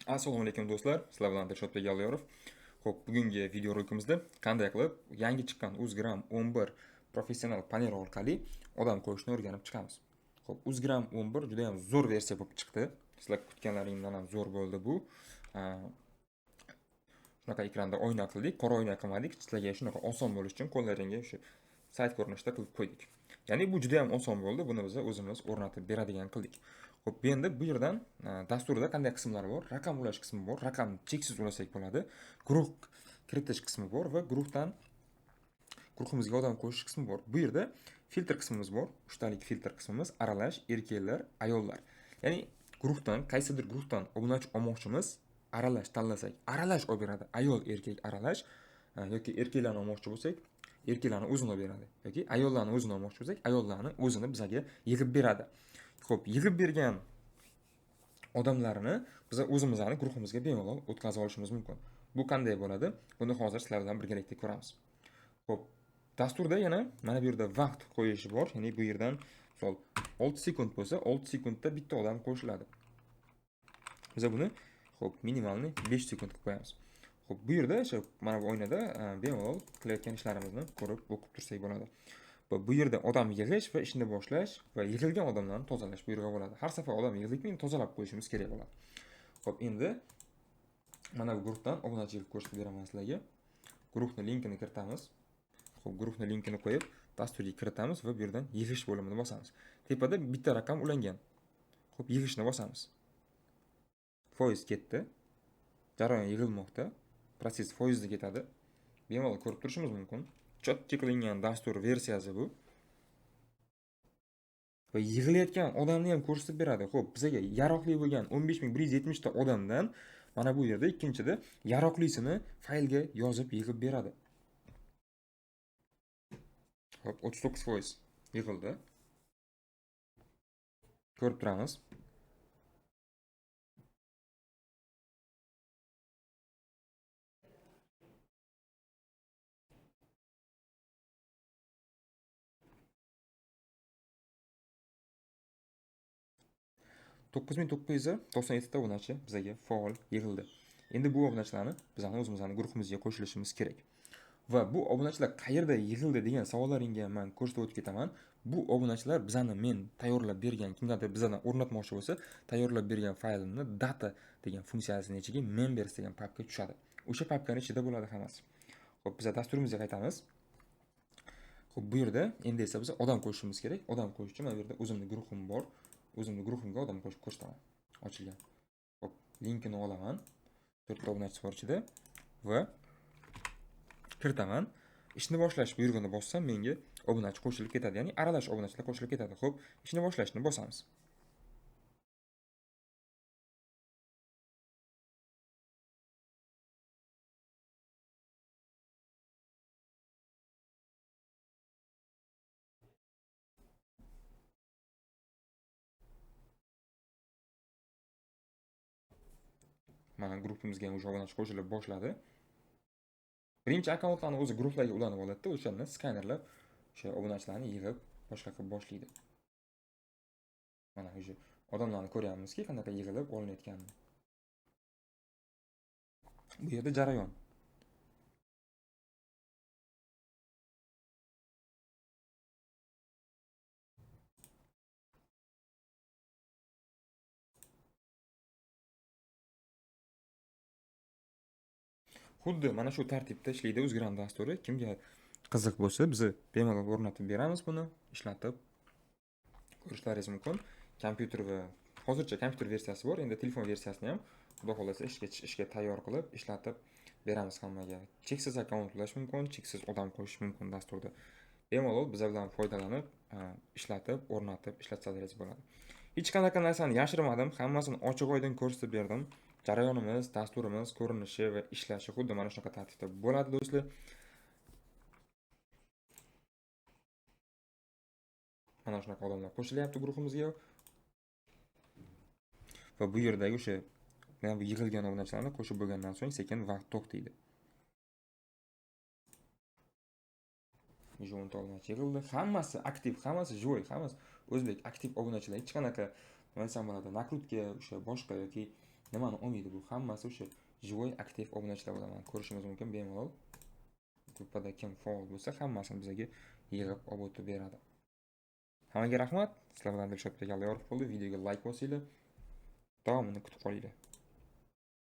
Assalomu alaykum do'stlar. Sizlar bilan Dilshod Begalyorov. Xo'p, bugungi videorolikimizda qanday qilib yangi chiqqan Uzgram 11 professional panel orqali odam qo'yishni o'rganib chiqamiz. Xo'p, Uzgram 11 juda ham zo'r versiya bo'lib chiqdi. Sizlar kutganlaringizdan ham zo'r bo'ldi bu. Shunaqa ekranda o'yna qildik, qora o'yna qilmadik. Sizlarga shunaqa oson bo'lishi uchun qo'llaringga shu sayt ko'rinishida qilib qo'ydik. Ya'ni bu juda ham oson bo'ldi. Buni biz o'zimiz o'rnatib beradigan qildik. Xo'p, endi bu yerdan dasturda qanday qismlar bor? Raqam ulash qismi bor. Raqamni cheksiz ulasak bo'ladi. Guruh kiritish qismi bor va guruhimizga odam qo'shish qismi bor. Bu yerda filtr qismimiz bor. 3 talik filtr qismimiz aralash, erkaklar, ayollar. Ya'ni qaysidir guruhdan obunachi olmoqchimiz, aralash tanlasak, aralash olib beradi. Ayol, erkak aralash yoki erkaklarni olmoqchi bo'lsak, erkaklarni o'zini olib beradi. Yoki ayollarni o'zini olmoqchi bo'lsak, ayollarni o'zini bizga yig'ib beradi. Xo'p, yig'ib bergan odamlarni biz o'zimizning guruhimizga bemalol o'tkazib olishimiz mumkin. Bu qanday bo'ladi? Buni hozir sizlar bilan birgalikda ko'ramiz. Xo'p, dasturda yana mana bu yerda vaqt qo'yishi bor. Ya'ni bu yerdan misol 6 sekund bo'lsa, 6 sekundda bitta odam qo'shiladi. Biz buni xo'p, minimalni 5 sekund qilib qo'yamiz. Xo'p, bu yerda shu mana bu o'yinda bemalol qilayotgan ishlarimizni ko'rib, o'qib tursak bo'ladi. Va bu yerda odam yig'ish va ishni boshlash va yig'ilgan odamlarni tozalash buyrug'i bo'ladi. Har safar odam yig'ildikmi tozalab qo'yishimiz kerak bo'ladi. Xo'p, endi mana bu guruhdan obunachilik ko'rsatib beraman sizlarga. Guruhning linkini kiritamiz. Xo'p, guruhning linkini qo'yib, dasturga kiritamiz va bu yerdan yig'ish bo'limini bosamiz. Tepada bitta raqam ulangan. Xo'p, yig'ishni bosamiz. Foiz ketdi. Jarayon yig'ilmoqda. Proses foizda ketadi. Bemalol ko'rib turishimiz mumkin. Chotki qilingan dastur versiyasi bu. Va yig'ilayotgan odamni ham ko'rsatib beradi. Xo'p, bizga yaroqli bo'lgan 15170 ta odamdan mana bu yerda ikkinchida yaroqlisini faylga yozib yig'ib beradi. Xo'p, 39% yig'ildi. Ko'rib turamiz. To'qqiz ming to'qqiz yuz to'qson yettita obunachi bizga faol yig'ildi. Endi bu obunachilarni bizning o'zimizning guruhimizga qo'shilishimiz kerak. Va bu obunachilar qayerda yig'ildi degan savollaringga men ko'rsatib o'tib ketaman. Bu obunachilar men tayyorlab bergan, kimgadir bizdan o'rnatmoqchi bo'lsa, tayyorlab bergan faylimni data degan funksiyasining ichiga members degan papka tushadi. O'sha papkaning ichida bo'ladi hammasi. Xo'p, biz dasturimizga qaytamiz. Xo'p, bu yerda endi esa biz odam qo'shishimiz kerak. Odam qo'yish uchun mana bu yerda o'zimning guruhim bor. O'zimning guruhimga odam qo'shib ko'rsataman. Ochilgan. Xo'p, linkini olaman. 4 ta obunachi bor ichida va kiritaman. Ishni boshlash buyrug'ini bossam menga obunachi qo'shilib ketadi. Ya'ni aralash obunachilar qo'shilib ketadi. Xo'p, ishni boshlashni bosamiz. Mana guruhimizga o'sha obunachi qo'shilib boshladi. Birinchi akkauntlarni o'zi guruhlarga ulanib oladi-da, o'shandan skanerlab o'sha obunachilarni yig'ib boshqa qilib boshlaydi. Mana o'sha odamlarni ko'ryapmizki, qanaqa yig'ilib olinayotganini. Bu yerda jarayon. Xuddi mana shu tartibda ishlaydi Uzgram dasturi. Kimga qiziq bo'lsa, biz bemalol o'rnatib beramiz buni, ishlatib ko'rishlaringiz mumkin. Kompyuter va hozircha kompyuter versiyasi bor, endi telefon versiyasini ham xudo xolasa ishga tayyor qilib ishlatib beramiz hammaga. Cheksiz akkaunt ulash mumkin, cheksiz odam qo'shish mumkin dasturda. Bemalol biz bilan foydalanib, ishlatib, o'rnatib ishlatsalaringiz bo'ladi. Hech qanaqa narsani yashirmadim, hammasini ochiq-oydin ko'rsatib berdim. Jarayonimiz, dasturimiz, ko'rinishi va ishlashi xuddi mana shunaqa tartibda bo'ladi do'stlar. Mana shunaqa odamlar qo'shilyapti guruhimizga. Va bu yerdagi o'sha mana bu yig'ilgan obunachilarni qo'shib bo'lgandan so'ng sekin vaqt to'xtaydi. 10 obunachi yig'ildi. Hammasi aktiv, hammasi joy, hammasi o'zbek aktiv obunachilar. Hech qanaqa nima desam bo'ladi, nakrutka o'sha boshqa yoki nimani olmaydi bu? Hammasi o'sha живой aktiv obunachilar bilan ko'rishimiz mumkin bemalol. Gruppada kim faol bo'lsa, hammasini bizga yig'ib olib o'tib beradi. Hammaga rahmat. Sizlar bilan Dilshod Begalyorov bo'ldi. Videoga like bosinglar. Davomini kutib qolinglar.